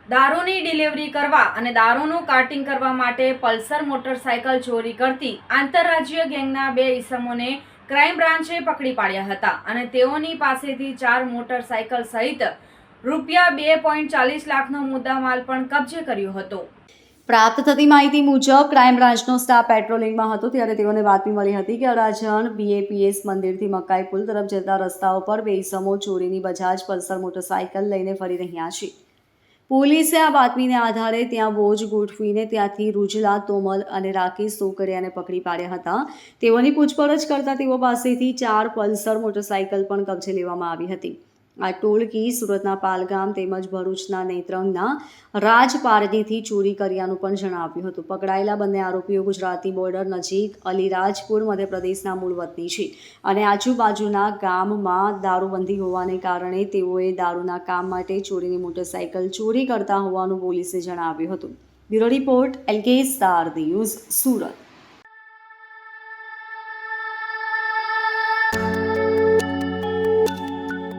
દારૂની ડિલિવરી કરવા અને દારૂનું કાર્ટિંગ કરવા માટે પલ્સર મોટરસાયકલ ચોરી કરતી આંતરરાજ્ય ગેંગના 2 ઈસમોને ક્રાઇમ બ્રાન્ચે પકડી પાડ્યા હતા અને તેઓની પાસેથી 4 મોટરસાયકલ સહિત રૂપિયા 2.40 લાખનો મુદ્દામાલ પણ કબજે કર્યો હતો। પ્રાપ્ત થતી માહિતી મુજબ ક્રાઇમ બ્રાન્ચનો સ્ટાફ પેટ્રોલિંગમાં હતો ત્યારે તેઓને બાતમી મળી હતી કે અડાજણ BAPS મંદિરથી મકાઈ પુલ તરફ જતા રસ્તાઓ પર 2 ઈસમો ચોરીની બજાજ પલ્સર મોટરસાયકલ લઈને ફરી રહ્યા છે। પોલીસે આ બાતમીને આધારે ત્યાં વોચ ગોઠવીને ત્યાંથી રૂજલા, તોમલ અને રાકેશ સોકરિયાને પકડી પાડ્યા હતા। તેઓની પૂછપરછ કરતા તેઓ પાસેથી 4 પલ્સર મોટરસાયકલ પણ કબજે લેવામાં આવી હતી। આ ટોળકી સુરતના પાલગામ તેમજ ભરૂચના નેત્રંગના રાજપારડીથી ચોરી કર્યાનું પણ જણાવ્યું હતું। પકડાયેલા બંને આરોપીઓ ગુજરાતની બોર્ડર નજીક અલીરાજપુર મધ્યપ્રદેશના મૂળ વતની છે અને આજુબાજુના ગામમાં દારૂબંધી હોવાને કારણે તેઓએ દારૂના કામ માટે ચોરીની મોટરસાયકલ ચોરી કરતા હોવાનું પોલીસે જણાવ્યું હતું। Bureau report LK star news, Surat.